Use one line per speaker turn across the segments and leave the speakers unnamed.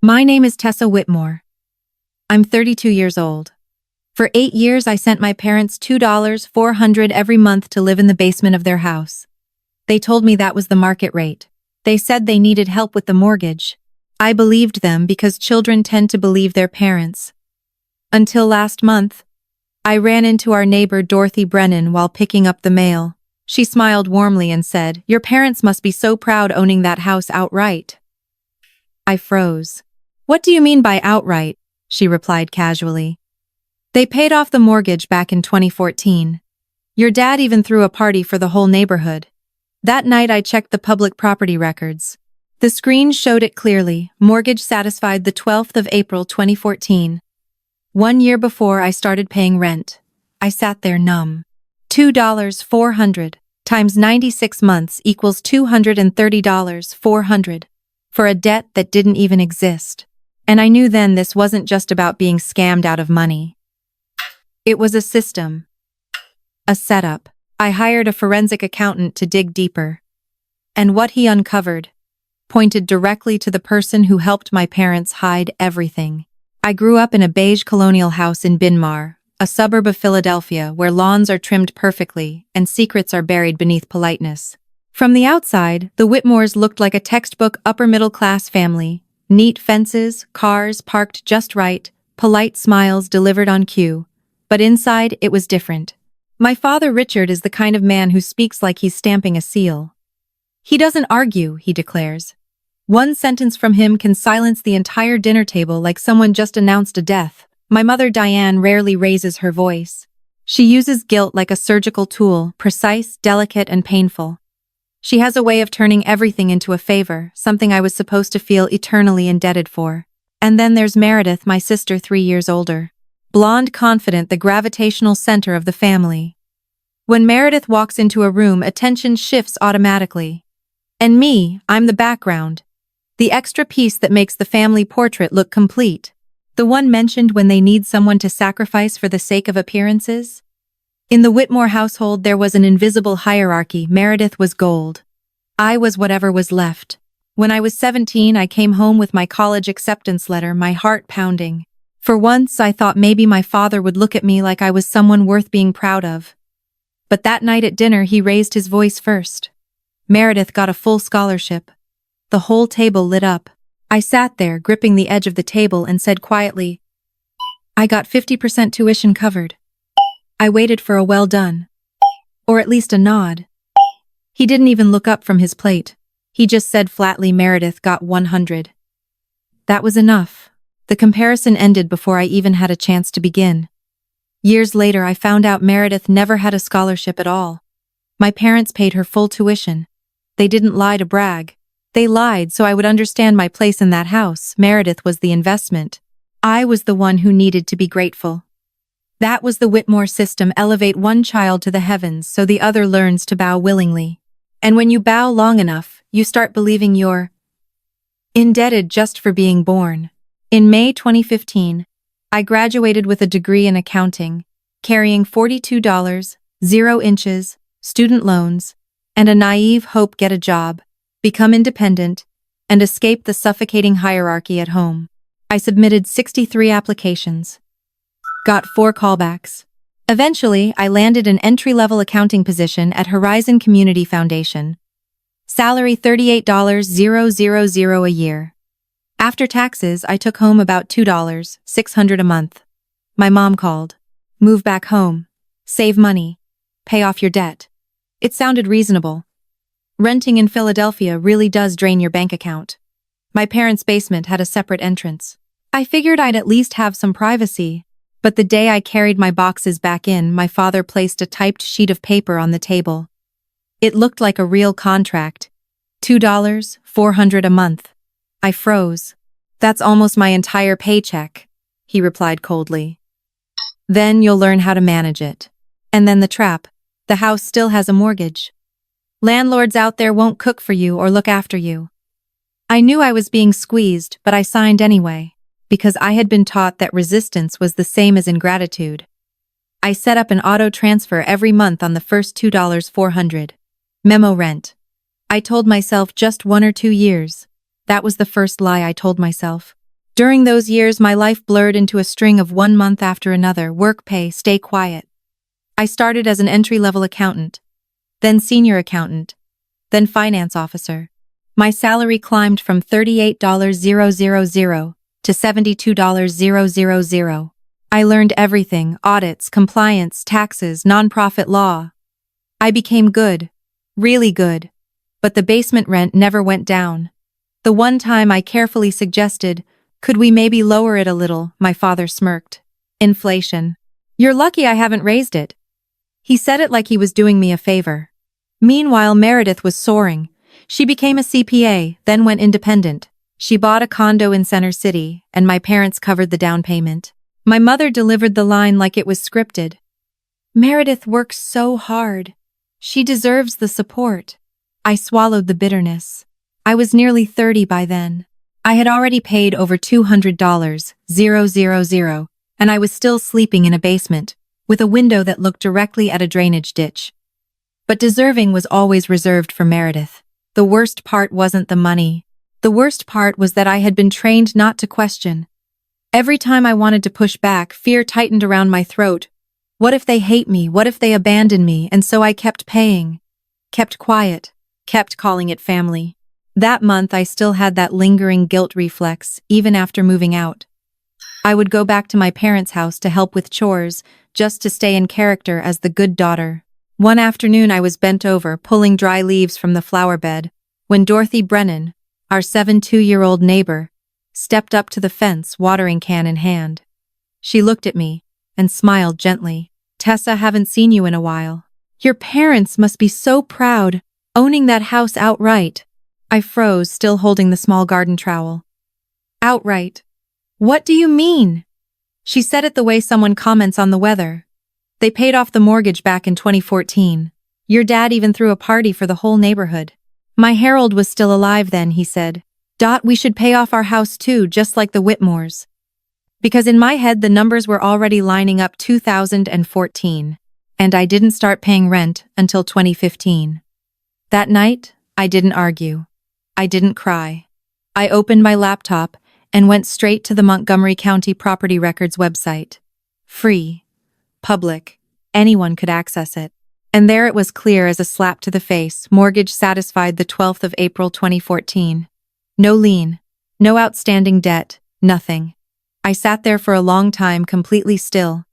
My name is Tessa Whitmore. I'm 32 years old. For 8 years, I sent my parents $2,400 every month to live in the basement of their house. They told me that was the market rate. They said they needed help with the mortgage. I believed them because children tend to believe their parents. Until last month, I ran into our neighbor Dorothy Brennan while picking up the mail. She smiled warmly and said, "Your parents must be so proud owning that house outright." I froze. "What do you mean by outright?" she replied casually. "They paid off the mortgage back in 2014. Your dad even threw a party for the whole neighborhood. That night I checked the public property records. The screen showed it clearly, mortgage satisfied the 12th of April 2014. 1 year before I started paying rent. I sat there numb. $2,400 times 96 months equals $230,400 for a debt that didn't even exist. And I knew then this wasn't just about being scammed out of money. It was a system. A setup. I hired a forensic accountant to dig deeper. And what he uncovered pointed directly to the person who helped my parents hide everything. I grew up in a beige colonial house in Binmar, a suburb of Philadelphia where lawns are trimmed perfectly and secrets are buried beneath politeness. From the outside, the Whitmores looked like a textbook upper-middle-class family. Neat fences, cars parked just right, polite smiles delivered on cue. But inside, it was different. My father Richard is the kind of man who speaks like he's stamping a seal. He doesn't argue, he declares. One sentence from him can silence the entire dinner table like someone just announced a death. My mother Diane rarely raises her voice. She uses guilt like a surgical tool, precise, delicate, and painful. She has a way of turning everything into a favor, something I was supposed to feel eternally indebted for. And then there's Meredith, my sister 3 years older. Blonde, confident, the gravitational center of the family. When Meredith walks into a room, attention shifts automatically. And me, I'm the background. The extra piece that makes the family portrait look complete. The one mentioned when they need someone to sacrifice for the sake of appearances. In the Whitmore household, there was an invisible hierarchy. Meredith was gold. I was whatever was left. When I was 17, I came home with my college acceptance letter, my heart pounding. For once, I thought maybe my father would look at me like I was someone worth being proud of. But that night at dinner, he raised his voice first. Meredith got a full scholarship. The whole table lit up. I sat there, gripping the edge of the table, and said quietly, "I got 50% tuition covered." I waited for a well done. Or at least a nod. He didn't even look up from his plate. He just said flatly, "Meredith got 100. That was enough. The comparison ended before I even had a chance to begin. Years later, I found out Meredith never had a scholarship at all. My parents paid her full tuition. They didn't lie to brag. They lied so I would understand my place in that house. Meredith was the investment. I was the one who needed to be grateful. That was the Whitmore system: elevate one child to the heavens so the other learns to bow willingly. And when you bow long enough, you start believing you're indebted just for being born. In May 2015, I graduated with a degree in accounting, carrying $42, 0 inches, student loans, and a naive hope: get a job, become independent, and escape the suffocating hierarchy at home. I submitted 63 applications. Got 4 callbacks. Eventually, I landed an entry-level accounting position at Horizon Community Foundation. Salary $38,000 a year. After taxes, I took home about $2,600 a month. My mom called. Move back home. Save money. Pay off your debt. It sounded reasonable. Renting in Philadelphia really does drain your bank account. My parents' basement had a separate entrance. I figured I'd at least have some privacy. But the day I carried my boxes back in, my father placed a typed sheet of paper on the table. It looked like a real contract. $2,400 a month. I froze. "That's almost my entire paycheck," he replied coldly. "Then you'll learn how to manage it." And then the trap. The house still has a mortgage. Landlords out there won't cook for you or look after you. I knew I was being squeezed, but I signed anyway, because I had been taught that resistance was the same as ingratitude. I set up an auto transfer every month on the first $2,400. Memo rent. I told myself just 1 or 2 years. That was the first lie I told myself. During those years, my life blurred into a string of one month after another: work, pay, stay quiet. I started as an entry-level accountant, then senior accountant, then finance officer. My salary climbed from $38,000 to $72,000. I learned everything: audits, compliance, taxes, nonprofit law. I became good, really good, but the basement rent never went down. The one time I carefully suggested, "Could we maybe lower it a little?" my father smirked. "Inflation. You're lucky I haven't raised it." He said it like he was doing me a favor. Meanwhile, Meredith was soaring. She became a CPA, then went independent. She bought a condo in Center City, and my parents covered the down payment. My mother delivered the line like it was scripted. "Meredith works so hard. She deserves the support." I swallowed the bitterness. I was nearly 30 by then. I had already paid over $200, and I was still sleeping in a basement, with a window that looked directly at a drainage ditch. But deserving was always reserved for Meredith. The worst part wasn't the money. The worst part was that I had been trained not to question. Every time I wanted to push back, fear tightened around my throat. What if they hate me? What if they abandon me? And so I kept paying, kept quiet, kept calling it family. That month, I still had that lingering guilt reflex, even after moving out. I would go back to my parents' house to help with chores, just to stay in character as the good daughter. One afternoon, I was bent over, pulling dry leaves from the flower bed, when Dorothy Brennan, our 72-year-old neighbor, stepped up to the fence, watering can in hand. She looked at me and smiled gently. "Tessa, haven't seen you in a while. Your parents must be so proud, owning that house outright." I froze, still holding the small garden trowel. "Outright? What do you mean?" She said it the way someone comments on the weather. "They paid off the mortgage back in 2014. Your dad even threw a party for the whole neighborhood." My Harold was still alive then, he said. "We should pay off our house too, just like the Whitmores." Because in my head the numbers were already lining up. 2014. And I didn't start paying rent until 2015. That night, I didn't argue. I didn't cry. I opened my laptop and went straight to the Montgomery County Property Records website. Free. Public. Anyone could access it. And there it was, clear as a slap to the face: mortgage satisfied the 12th of April 2014. No lien. No outstanding debt. Nothing. I sat there for a long time, completely still.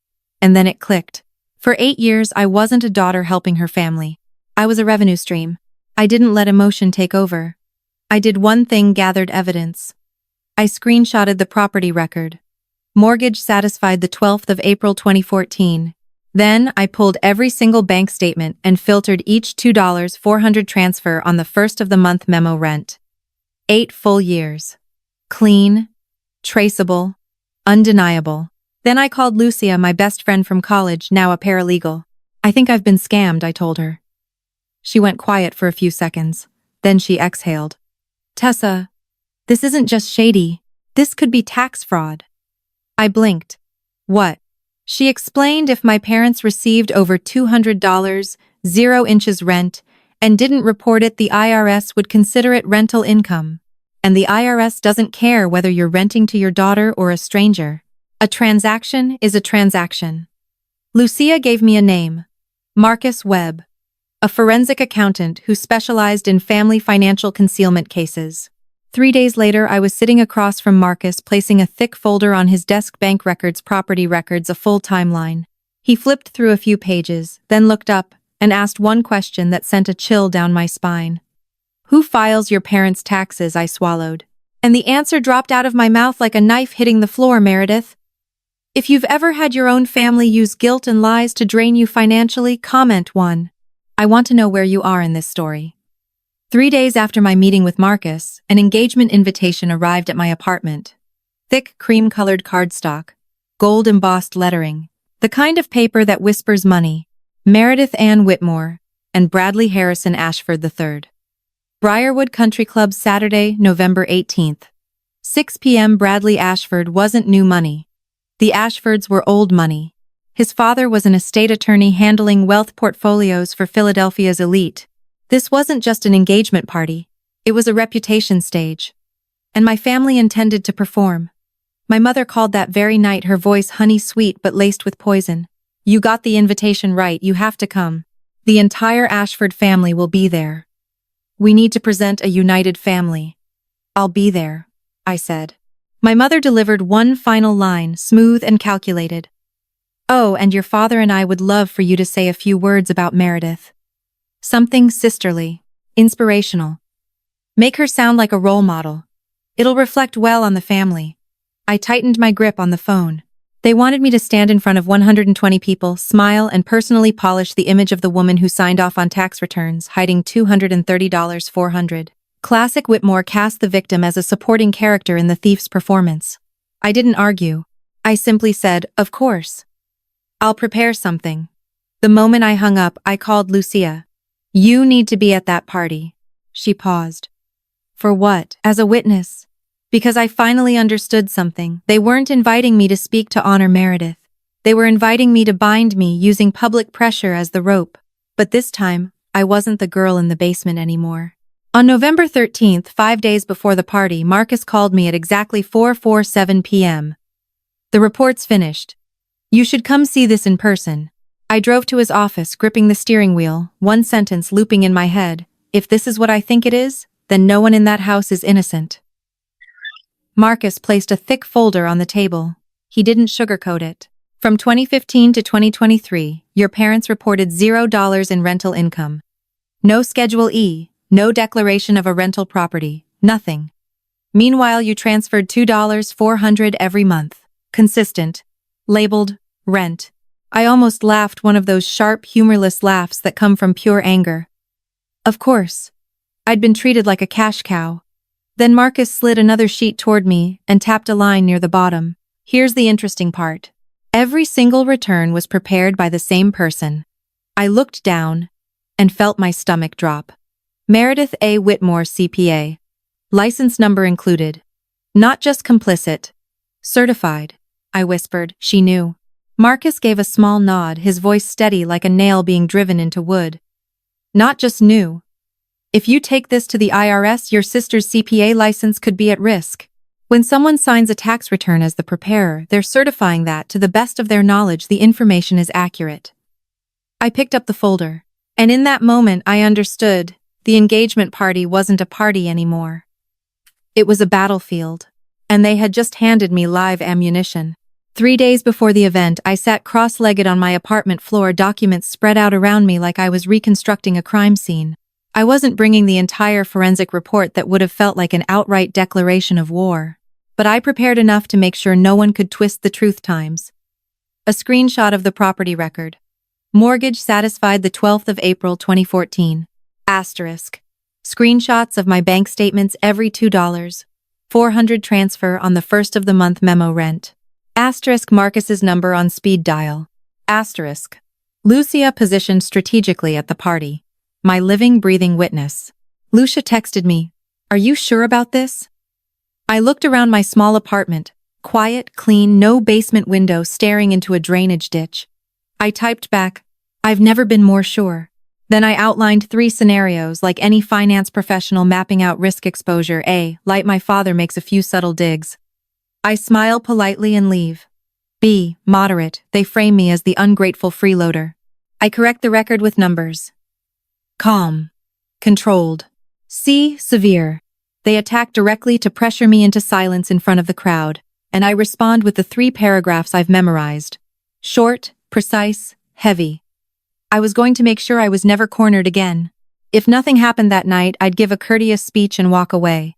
And then it clicked. For 8 years, I wasn't a daughter helping her family. I was a revenue stream. I didn't let emotion take over. I did one thing: gathered evidence. I screenshotted the property record. Mortgage satisfied the 12th of April 2014. Then I pulled every single bank statement and filtered each $2,400 transfer on the first of the month memo rent. 8 full years. Clean, traceable, undeniable. Then I called Lucia, my best friend from college, now a paralegal. "I think I've been scammed," I told her. She went quiet for a few seconds. Then she exhaled. "Tessa, this isn't just shady. This could be tax fraud." I blinked. "What?" She explained, "If my parents received over $200, 0 inches rent, and didn't report it, the IRS would consider it rental income. And the IRS doesn't care whether you're renting to your daughter or a stranger. A transaction is a transaction." Lucia gave me a name: Marcus Webb, a forensic accountant who specialized in family financial concealment cases. 3 days later, I was sitting across from Marcus, placing a thick folder on his desk: bank records, property records, a full timeline. He flipped through a few pages, then looked up and asked one question that sent a chill down my spine. "Who files your parents' taxes?" I swallowed. And the answer dropped out of my mouth like a knife hitting the floor: Meredith. If you've ever had your own family use guilt and lies to drain you financially, comment 1. I want to know where you are in this story. 3 days after my meeting with Marcus, an engagement invitation arrived at my apartment. Thick, cream-colored cardstock, gold-embossed lettering, the kind of paper that whispers money. Meredith Ann Whitmore and Bradley Harrison Ashford III. Briarwood Country Club, Saturday, November 18th. 6 p.m. Bradley Ashford wasn't new money. The Ashfords were old money. His father was an estate attorney handling wealth portfolios for Philadelphia's elite. This wasn't just an engagement party. It was a reputation stage. And my family intended to perform. My mother called that very night, her voice honey-sweet but laced with poison. "You got the invitation right, you have to come. The entire Ashford family will be there. We need to present a united family." "I'll be there," I said. My mother delivered one final line, smooth and calculated. "Oh, and your father and I would love for you to say a few words about Meredith. Something sisterly, inspirational. Make her sound like a role model. It'll reflect well on the family." I tightened my grip on the phone. They wanted me to stand in front of 120 people, smile, and personally polish the image of the woman who signed off on tax returns, hiding $230,400. Classic Whitmore cast the victim as a supporting character in the thief's performance. I didn't argue. I simply said, "Of course. I'll prepare something." The moment I hung up, I called Lucia. "You need to be at that party." She paused. "For what?" "As a witness. Because I finally understood something. They weren't inviting me to speak to honor Meredith. They were inviting me to bind me using public pressure as the rope. But this time, I wasn't the girl in the basement anymore. On November 13th, 5 days before the party, Marcus called me at exactly 4:47 p.m. "The report's finished. You should come see this in person." I drove to his office, gripping the steering wheel, one sentence looping in my head. "If this is what I think it is, then no one in that house is innocent." Marcus placed a thick folder on the table. He didn't sugarcoat it. "From 2015 to 2023, your parents reported $0 in rental income. No Schedule E, no declaration of a rental property, nothing. Meanwhile, you transferred $2,400 every month. Consistent. Labeled, rent." I almost laughed, one of those sharp, humorless laughs that come from pure anger. Of course. I'd been treated like a cash cow. Then Marcus slid another sheet toward me and tapped a line near the bottom. "Here's the interesting part. Every single return was prepared by the same person." I looked down and felt my stomach drop. Meredith A. Whitmore, CPA. License number included. Not just complicit. Certified. I whispered. She knew. Marcus gave a small nod, his voice steady like a nail being driven into wood. "Not just knew. If you take this to the IRS, your sister's CPA license could be at risk. When someone signs a tax return as the preparer, they're certifying that, to the best of their knowledge, the information is accurate." I picked up the folder. And in that moment, I understood. The engagement party wasn't a party anymore. It was a battlefield. And they had just handed me live ammunition. 3 days before the event, I sat cross-legged on my apartment floor, documents spread out around me like I was reconstructing a crime scene. I wasn't bringing the entire forensic report that would have felt like an outright declaration of war. But I prepared enough to make sure no one could twist the truth times. A screenshot of the property record. Mortgage satisfied the 12th of April 2014. Asterisk. Screenshots of my bank statements every $2,400 transfer on the first of the month memo rent. Asterisk Marcus's number on speed dial. Asterisk. Lucia positioned strategically at the party. My living, breathing witness. Lucia texted me. "Are you sure about this?" I looked around my small apartment. Quiet, clean, no basement window staring into a drainage ditch. I typed back, "I've never been more sure." Then I outlined 3 scenarios, like any finance professional mapping out risk exposure. A. Light, my father makes a few subtle digs. I smile politely and leave. B. Moderate, they frame me as the ungrateful freeloader. I correct the record with numbers. Calm. Controlled. C. Severe. They attack directly to pressure me into silence in front of the crowd, and I respond with the 3 paragraphs I've memorized. Short, precise, heavy. I was going to make sure I was never cornered again. If nothing happened that night, I'd give a courteous speech and walk away.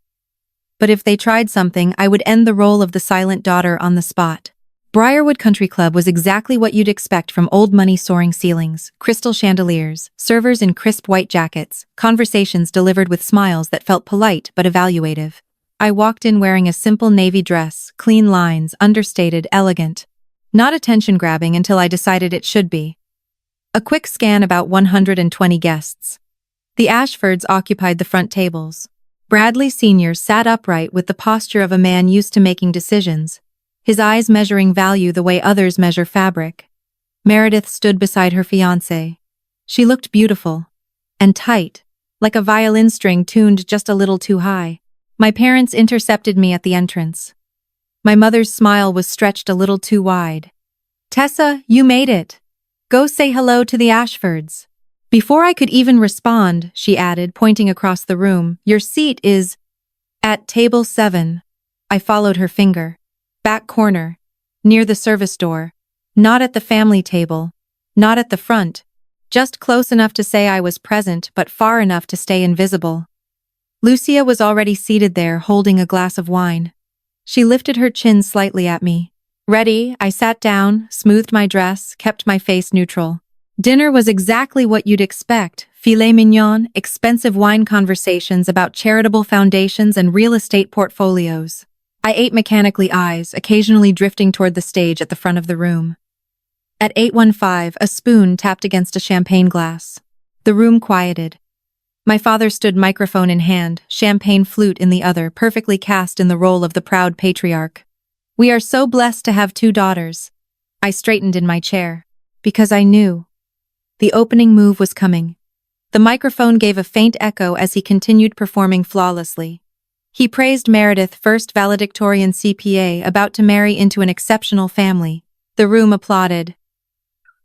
But if they tried something, I would end the role of the silent daughter on the spot. Briarwood Country Club was exactly what you'd expect from old money soaring ceilings, crystal chandeliers, servers in crisp white jackets, conversations delivered with smiles that felt polite but evaluative. I walked in wearing a simple navy dress, clean lines, understated, elegant. Not attention-grabbing until I decided it should be. A quick scan, about 120 guests. The Ashfords occupied the front tables. Bradley Sr. sat upright with the posture of a man used to making decisions, his eyes measuring value the way others measure fabric. Meredith stood beside her fiancé. She looked beautiful. And tight, like a violin string tuned just a little too high. My parents intercepted me at the entrance. My mother's smile was stretched a little too wide. Tessa, you made it. Go say hello to the Ashfords. Before I could even respond, she added, pointing across the room, your seat is at table 7. I followed her finger. Back corner. Near the service door. Not at the family table. Not at the front. Just close enough to say I was present, but far enough to stay invisible. Lucia was already seated there, holding a glass of wine. She lifted her chin slightly at me. Ready, I sat down, smoothed my dress, kept my face neutral. Dinner was exactly what you'd expect. Filet mignon, expensive wine conversations about charitable foundations and real estate portfolios. I ate mechanically, eyes occasionally drifting toward the stage at the front of the room. At 8:15, a spoon tapped against a champagne glass. The room quieted. My father stood microphone in hand, champagne flute in the other, perfectly cast in the role of the proud patriarch. We are so blessed to have 2 daughters. I straightened in my chair. Because I knew. The opening move was coming. The microphone gave a faint echo as he continued performing flawlessly. He praised Meredith, first valedictorian CPA, about to marry into an exceptional family. The room applauded.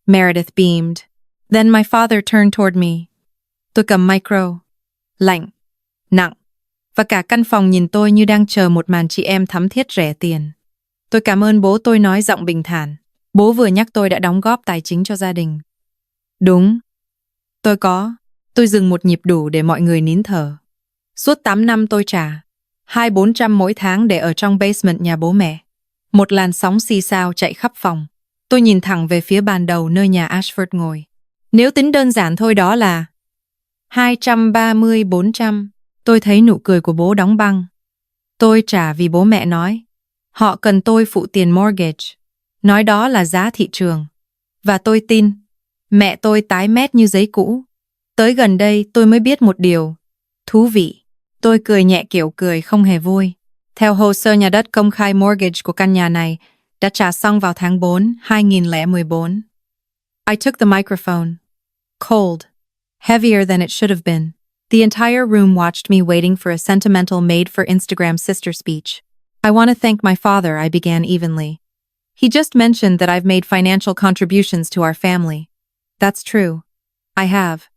Meredith beamed. Then my father turned toward me. Tôi cầm micro. Lạnh. Nặng. Và cả căn phòng nhìn tôi như đang chờ một màn chị em thắm thiết rẻ tiền. Tôi cảm ơn bố, tôi nói giọng bình thản. Bố vừa nhắc tôi đã đóng góp tài chính cho gia đình. Đúng. Tôi có. Tôi dừng một nhịp đủ để mọi người nín thở. Suốt 8 năm tôi trả 200-400 mỗi tháng để ở trong basement nhà bố mẹ. Một làn sóng xì xào chạy khắp phòng. Tôi nhìn thẳng về phía bàn đầu nơi nhà Ashford ngồi. Nếu tính đơn giản thôi đó là 230-400. Tôi thấy nụ cười của bố đóng băng. Tôi trả vì bố mẹ nói. Họ cần tôi phụ tiền mortgage. Nói đó là giá thị trường. Và tôi tin. Mẹ tôi tái mét như giấy cũ. Tới gần đây tôi mới biết một điều. Thú vị. Tôi cười nhẹ kiểu cười không hề vui. Theo hồ sơ nhà đất công khai, mortgage của căn nhà này đã trả xong vào tháng 4, 2014. I took the microphone. Cold. Heavier than it should have been. The entire room watched me, waiting for a sentimental made-for-Instagram sister speech. I want to thank my father, I began evenly. He just mentioned that I've made financial contributions to our family. That's true. I have.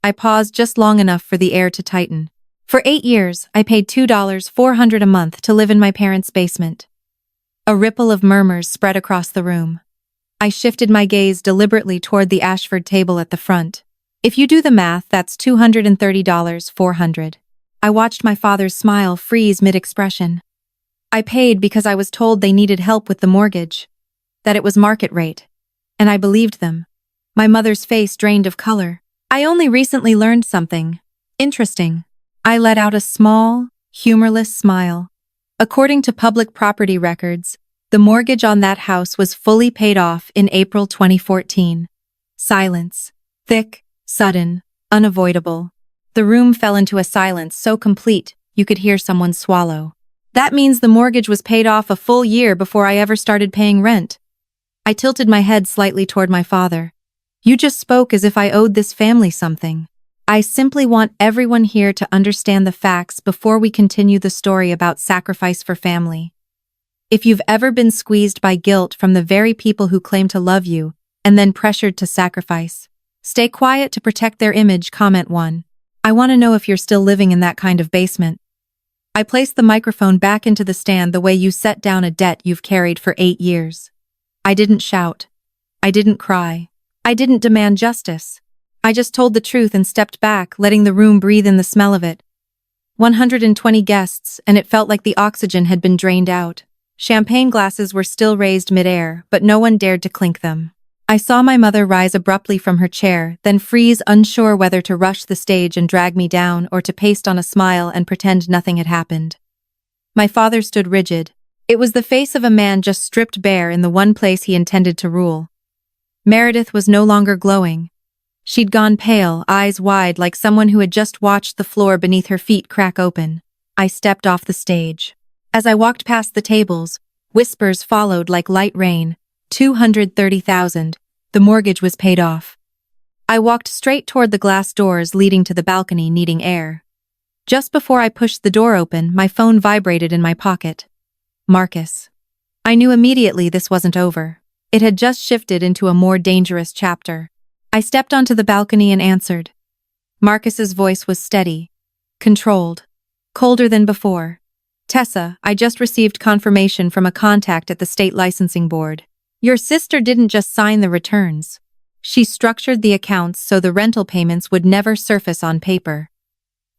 I paused just long enough for the air to tighten. For 8 years, I paid $2,400 a month to live in my parents' basement. A ripple of murmurs spread across the room. I shifted my gaze deliberately toward the Ashford table at the front. If you do the math, that's $230,400. I watched my father's smile freeze mid-expression. I paid because I was told they needed help with the mortgage, that it was market rate. And I believed them. My mother's face drained of color. I only recently learned something interesting. I let out a small, humorless smile. According to public property records, the mortgage on that house was fully paid off in April 2014. Silence. Thick, sudden, unavoidable. The room fell into a silence so complete you could hear someone swallow. That means the mortgage was paid off a full year before I ever started paying rent. I tilted my head slightly toward my father. You just spoke as if I owed this family something. I simply want everyone here to understand the facts before we continue the story about sacrifice for family. If you've ever been squeezed by guilt from the very people who claim to love you, and then pressured to sacrifice, stay quiet to protect their image. Comment 1. I want to know if you're still living in that kind of basement. I placed the microphone back into the stand the way you set down a debt you've carried for 8 years. I didn't shout. I didn't cry. I didn't demand justice. I just told the truth and stepped back, letting the room breathe in the smell of it. 120 guests, and it felt like the oxygen had been drained out. Champagne glasses were still raised mid-air, but no one dared to clink them. I saw my mother rise abruptly from her chair, then freeze, unsure whether to rush the stage and drag me down or to paste on a smile and pretend nothing had happened. My father stood rigid. It was the face of a man just stripped bare in the one place he intended to rule. Meredith was no longer glowing. She'd gone pale, eyes wide, like someone who had just watched the floor beneath her feet crack open. I stepped off the stage. As I walked past the tables, whispers followed like light rain. 230,000. The mortgage was paid off. I walked straight toward the glass doors leading to the balcony, needing air. Just before I pushed the door open, my phone vibrated in my pocket. Marcus. I knew immediately this wasn't over. It had just shifted into a more dangerous chapter. I stepped onto the balcony and answered. Marcus's voice was steady, controlled, colder than before. Tessa, I just received confirmation from a contact at the state licensing board. Your sister didn't just sign the returns. She structured the accounts so the rental payments would never surface on paper.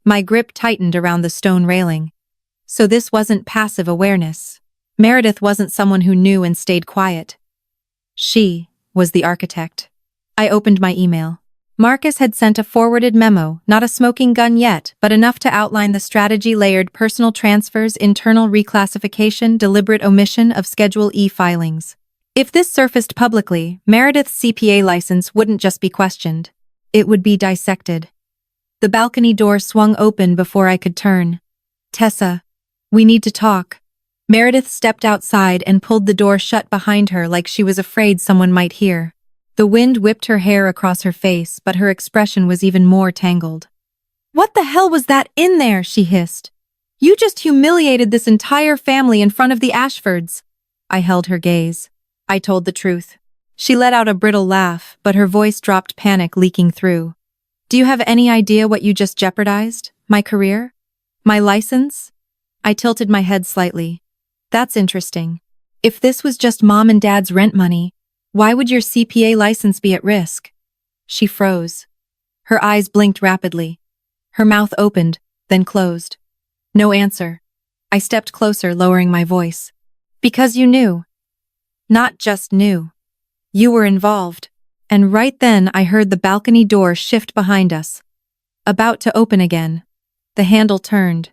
My grip tightened around the stone railing. So this wasn't passive awareness. Meredith wasn't someone who knew and stayed quiet. She was the architect. I opened my email. Marcus had sent a forwarded memo, not a smoking gun yet, but enough to outline the strategy: layered personal transfers, internal reclassification, deliberate omission of Schedule E filings. If this surfaced publicly, Meredith's CPA license wouldn't just be questioned. It would be dissected. The balcony door swung open before I could turn. Tessa, we need to talk. Meredith stepped outside and pulled the door shut behind her like she was afraid someone might hear. The wind whipped her hair across her face, but her expression was even more tangled. What the hell was that in there? She hissed. You just humiliated this entire family in front of the Ashfords. I held her gaze. I told the truth. She let out a brittle laugh, but her voice dropped, panic leaking through. Do you have any idea what you just jeopardized? My career? My license? I tilted my head slightly. That's interesting. If this was just Mom and Dad's rent money, why would your CPA license be at risk? She froze. Her eyes blinked rapidly. Her mouth opened, then closed. No answer. I stepped closer, lowering my voice. Because you knew. Not just knew. You were involved. And right then I heard the balcony door shift behind us. About to open again. The handle turned.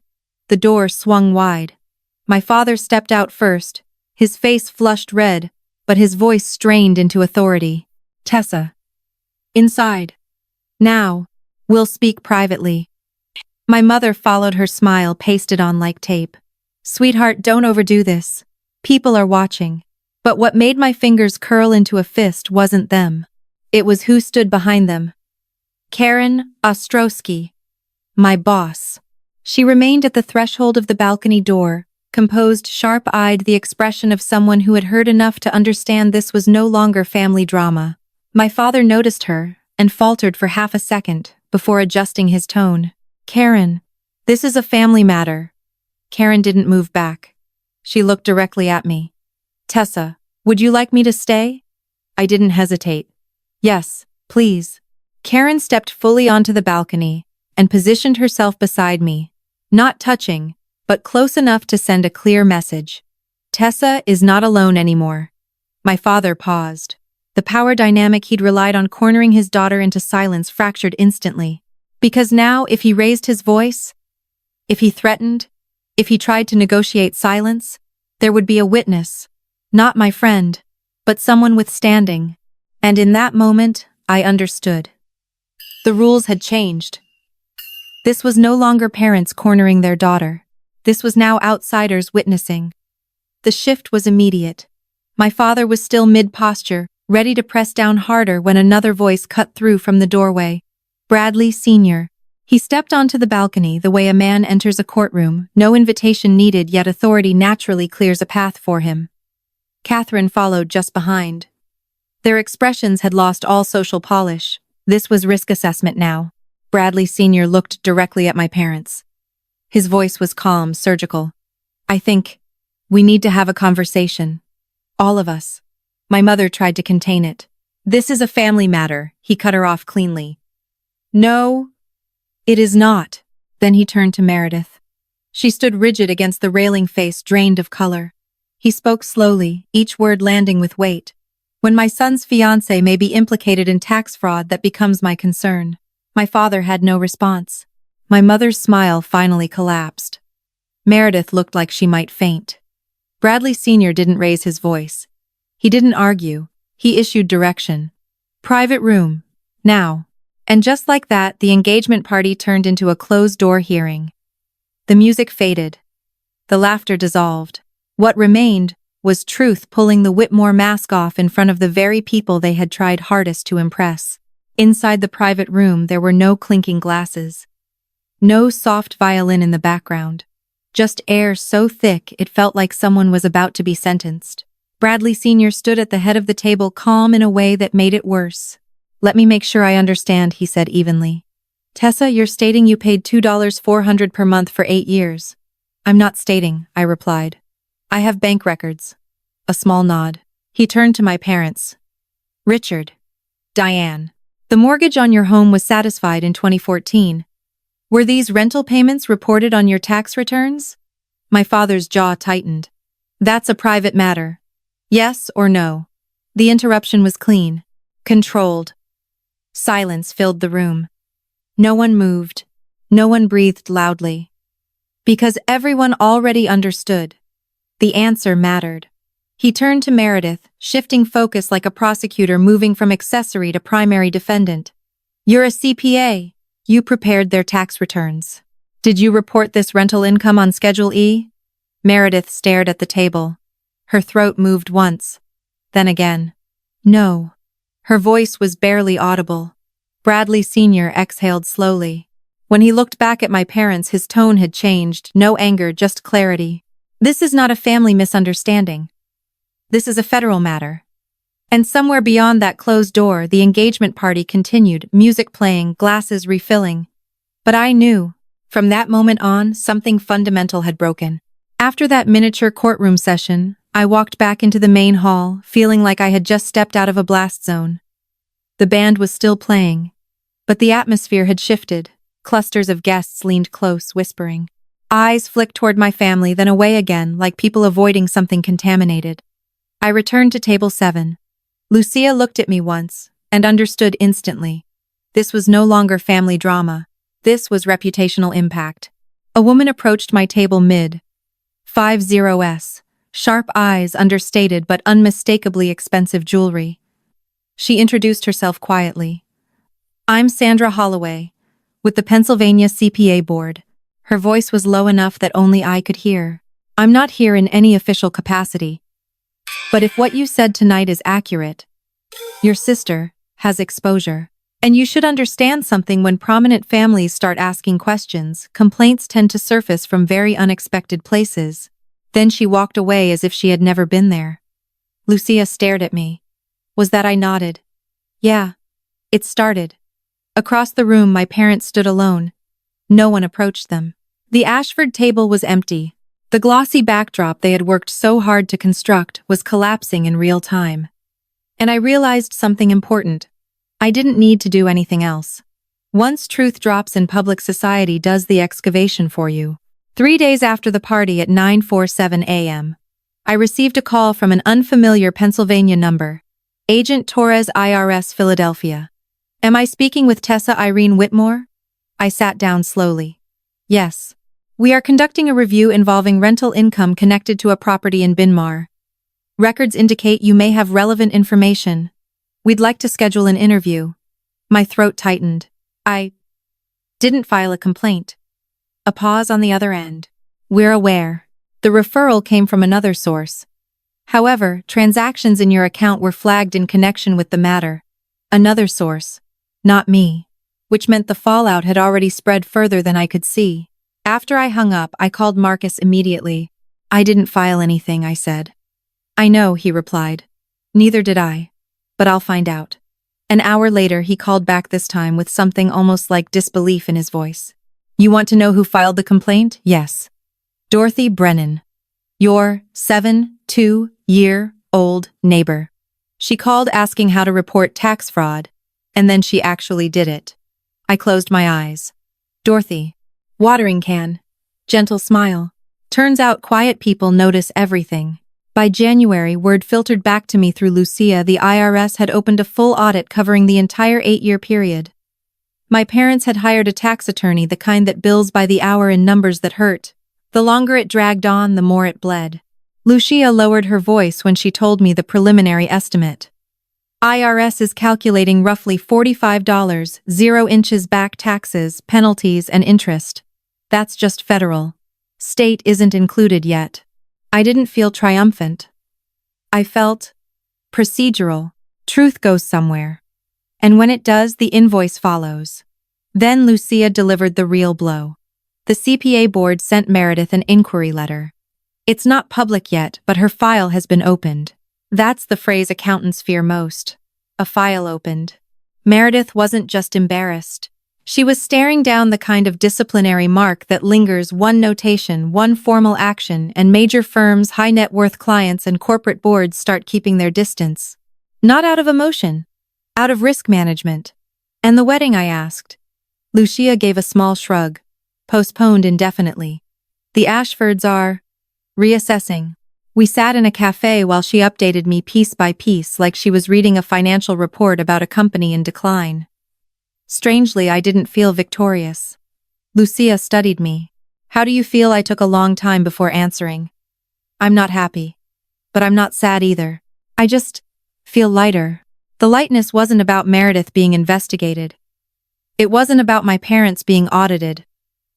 The door swung wide. My father stepped out first, his face flushed red, but his voice strained into authority. Tessa. Inside. Now. We'll speak privately. My mother followed, her smile pasted on like tape. Sweetheart, don't overdo this. People are watching. But what made my fingers curl into a fist wasn't them. It was who stood behind them. Karen Ostrowski. My boss. She remained at the threshold of the balcony door, composed, sharp-eyed, the expression of someone who had heard enough to understand this was no longer family drama. My father noticed her and faltered for half a second before adjusting his tone. Karen, this is a family matter. Karen didn't move back. She looked directly at me. Tessa, would you like me to stay? I didn't hesitate. Yes, please. Karen stepped fully onto the balcony and positioned herself beside me, not touching, but close enough to send a clear message. Tessa is not alone anymore. My father paused. The power dynamic he'd relied on cornering his daughter into silence fractured instantly. Because now, if he raised his voice, if he threatened, if he tried to negotiate silence, there would be a witness. Not my friend, but someone with standing. And in that moment, I understood. The rules had changed. This was no longer parents cornering their daughter. This was now outsiders witnessing. The shift was immediate. My father was still mid-posture, ready to press down harder when another voice cut through from the doorway. Bradley Sr. He stepped onto the balcony the way a man enters a courtroom, no invitation needed, yet authority naturally clears a path for him. Catherine followed just behind. Their expressions had lost all social polish. This was risk assessment now. Bradley Sr. looked directly at my parents. His voice was calm, surgical. I think we need to have a conversation. All of us. My mother tried to contain it. This is a family matter, he cut her off cleanly. No, it is not. Then he turned to Meredith. She stood rigid against the railing, face drained of color. He spoke slowly, each word landing with weight. When my son's fiancé may be implicated in tax fraud, that becomes my concern. My father had no response. My mother's smile finally collapsed. Meredith looked like she might faint. Bradley Sr. didn't raise his voice. He didn't argue. He issued direction. Private room. Now. And just like that, the engagement party turned into a closed-door hearing. The music faded. The laughter dissolved. What remained was truth pulling the Whitmore mask off in front of the very people they had tried hardest to impress. Inside the private room, there were no clinking glasses. No soft violin in the background. just air so thick it felt like someone was about to be sentenced. Bradley Sr. stood at the head of the table, calm in a way that made it worse. "Let me make sure I understand," he said evenly. "Tessa, you're stating you paid $2,400 per month for 8 years. "I'm not stating," I replied. "I have bank records." A small nod. He turned to my parents. "Richard. Diane. The mortgage on your home was satisfied in 2014. Were these rental payments reported on your tax returns?" My father's jaw tightened. "That's a private matter. Yes or no?" The interruption was clean. Controlled. Silence filled the room. No one moved. No one breathed loudly. Because everyone already understood. The answer mattered. He turned to Meredith, shifting focus like a prosecutor moving from accessory to primary defendant. "You're a CPA. You prepared their tax returns. Did you report this rental income on Schedule E?" Meredith stared at the table. Her throat moved once, then again. "No." Her voice was barely audible. Bradley Sr. exhaled slowly. When he looked back at my parents, his tone had changed, no anger, just clarity. "This is not a family misunderstanding. This is a federal matter." And somewhere beyond that closed door, the engagement party continued, music playing, glasses refilling. But I knew, from that moment on, something fundamental had broken. After that miniature courtroom session, I walked back into the main hall, feeling like I had just stepped out of a blast zone. The band was still playing, but the atmosphere had shifted. Clusters of guests leaned close, whispering. Eyes flicked toward my family, then away again, like people avoiding something contaminated. I returned to table 7. Lucia looked at me once, and understood instantly. This was no longer family drama. This was reputational impact. A woman approached my table mid-50s, sharp eyes, understated but unmistakably expensive jewelry. She introduced herself quietly. "I'm Sandra Holloway, with the Pennsylvania CPA Board." Her voice was low enough that only I could hear. "I'm not here in any official capacity. But if what you said tonight is accurate, your sister has exposure. And you should understand something: when prominent families start asking questions, complaints tend to surface from very unexpected places." Then she walked away as if she had never been there. Lucia stared at me. Was that I nodded? Yeah. It started. Across the room, my parents stood alone. No one approached them. The Ashford table was empty. The glossy backdrop they had worked so hard to construct was collapsing in real time. And I realized something important. I didn't need to do anything else. Once truth drops in public, society does the excavation for you. 3 days after the party at 9:47 a.m., I received a call from an unfamiliar Pennsylvania number. Agent Torres, IRS, Philadelphia. "Am I speaking with Tessa Irene Whitmore?" I sat down slowly. "Yes. We are conducting a review involving rental income connected to a property in Binmar. Records indicate you may have relevant information. We'd like to schedule an interview." My throat tightened. "I didn't file a complaint." A pause on the other end. "We're aware. The referral came from another source. However, transactions in your account were flagged in connection with the matter." Another source. Not me. Which meant the fallout had already spread further than I could see. After I hung up, I called Marcus immediately. "I didn't file anything," I said. "I know," he replied. "Neither did I. But I'll find out." An hour later, he called back, this time with something almost like disbelief in his voice. "You want to know who filed the complaint?" "Yes. Dorothy Brennan. Your 72-year-old neighbor. She called asking how to report tax fraud, and then she actually did it." I closed my eyes. Dorothy. Watering can. Gentle smile. Turns out quiet people notice everything. By January, word filtered back to me through Lucia: the IRS had opened a full audit covering the entire 8-year period. My parents had hired a tax attorney, the kind that bills by the hour in numbers that hurt. The longer it dragged on, the more it bled. Lucia lowered her voice when she told me the preliminary estimate. IRS is calculating roughly $45, 0 inches back taxes, penalties, and interest. That's just federal. State isn't included yet. I didn't feel triumphant. I felt procedural. Truth goes somewhere. And when it does, the invoice follows. Then Lucia delivered the real blow. The CPA board sent Meredith an inquiry letter. It's not public yet, but her file has been opened. That's the phrase accountants fear most. A file opened. Meredith wasn't just embarrassed. She was staring down the kind of disciplinary mark that lingers: one notation, one formal action, and major firms, high net worth clients, and corporate boards start keeping their distance. Not out of emotion, out of risk management. And the wedding, I asked. Lucia gave a small shrug. Postponed indefinitely. The Ashfords are reassessing. We sat in a cafe while she updated me piece by piece like she was reading a financial report about a company in decline. Strangely, I didn't feel victorious. Lucia studied me. How do you feel? I took a long time before answering. I'm not happy. But I'm not sad either. I just feel lighter. The lightness wasn't about Meredith being investigated. It wasn't about my parents being audited.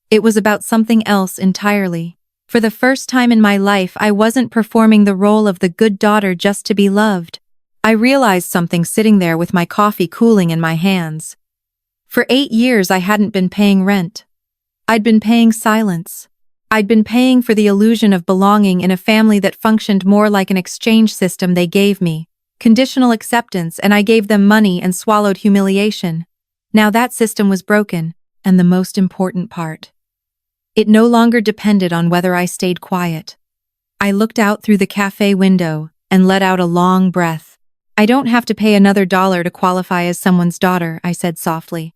It was about something else entirely. For the first time in my life, I wasn't performing the role of the good daughter just to be loved. I realized something sitting there with my coffee cooling in my hands. For 8 years, I hadn't been paying rent. I'd been paying silence. I'd been paying for the illusion of belonging in a family that functioned more like an exchange system. They gave me conditional acceptance, and I gave them money and swallowed humiliation. Now that system was broken, and the most important part. It no longer depended on whether I stayed quiet. I looked out through the cafe window and let out a long breath. I don't have to pay another $1 to qualify as someone's daughter, I said softly.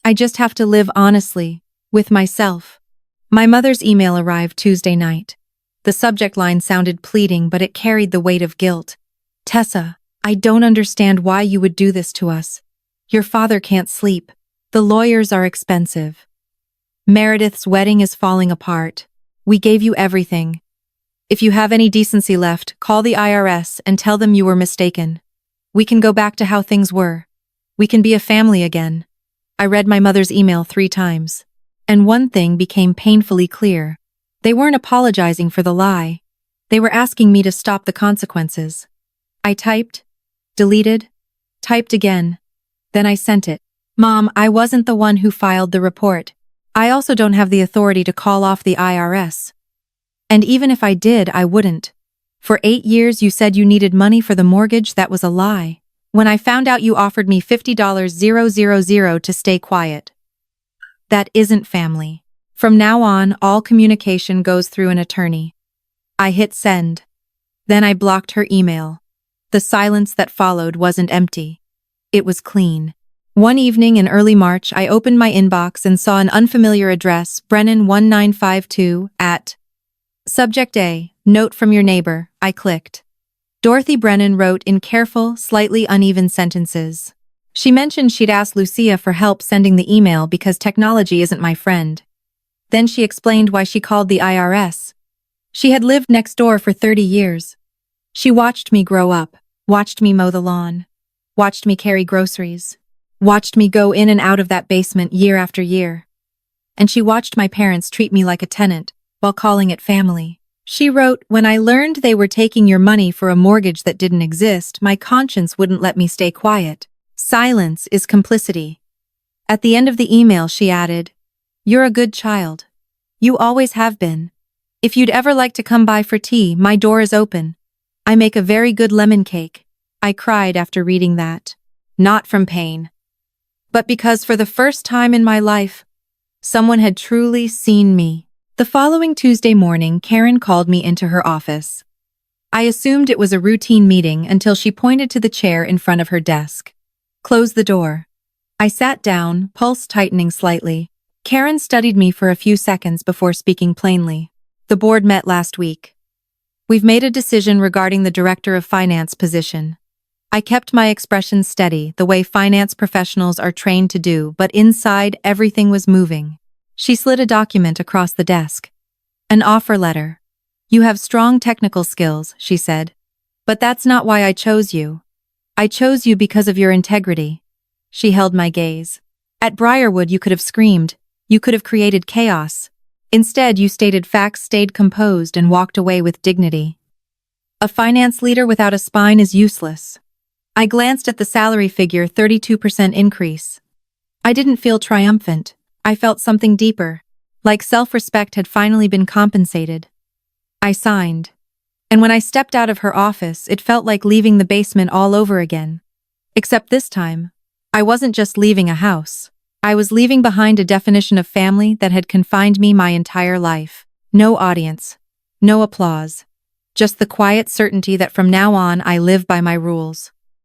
I just have to live honestly, with myself. My mother's email arrived Tuesday night. The subject line sounded pleading, but it carried the weight of guilt. Tessa, I don't understand why you would do this to us. Your father can't sleep. The lawyers are expensive. Meredith's wedding is falling apart. We gave you everything. If you have any decency left, call the IRS and tell them you were mistaken. We can go back to how things were. We can be a family again. I read my mother's email 3 times. And one thing became painfully clear. They weren't apologizing for the lie. They were asking me to stop the consequences. I typed, deleted, typed again. Then I sent it. Mom, I wasn't the one who filed the report. I also don't have the authority to call off the IRS. And even if I did, I wouldn't. For 8 years you said you needed money for the mortgage. That was a lie. When I found out, you offered me $50,000 to stay quiet. That isn't family. From now on, all communication goes through an attorney. I hit send. Then I blocked her email. The silence that followed wasn't empty. It was clean. One evening in early March, I opened my inbox and saw an unfamiliar address, Brennan 1952, at Subject A, note from your neighbor. I clicked. Dorothy Brennan wrote in careful, slightly uneven sentences. She mentioned she'd asked Lucia for help sending the email because technology isn't my friend. Then she explained why she called the IRS. She had lived next door for 30 years. She watched me grow up, watched me mow the lawn, watched me carry groceries, watched me go in and out of that basement year after year. And she watched my parents treat me like a tenant while calling it family. She wrote, when I learned they were taking your money for a mortgage that didn't exist, my conscience wouldn't let me stay quiet. Silence is complicity. At the end of the email, she added, you're a good child. You always have been. If you'd ever like to come by for tea, my door is open. I make a very good lemon cake. I cried after reading that. Not from pain, but because for the first time in my life, someone had truly seen me. The following Tuesday morning, Karen called me into her office. I assumed it was a routine meeting until she pointed to the chair in front of her desk. Close the door. I sat down, pulse tightening slightly. Karen studied me for a few seconds before speaking plainly. The board met last week. We've made a decision regarding the director of finance position. I kept my expression steady, the way finance professionals are trained to do, but inside everything was moving. She slid a document across the desk. An offer letter. You have strong technical skills, she said. But that's not why I chose you. I chose you because of your integrity. She held my gaze. At Briarwood, you could have screamed. You could have created chaos. Instead, you stated facts, stayed composed, and walked away with dignity. A finance leader without a spine is useless. I glanced at the salary figure, 32% increase. I didn't feel triumphant. I felt something deeper. Like self-respect had finally been compensated. I signed. And when I stepped out of her office, it felt like leaving the basement all over again. Except this time, I wasn't just leaving a house. I was leaving behind a definition of family that had confined me my entire life. No audience. No applause. Just the quiet certainty that from now on I live by my rules.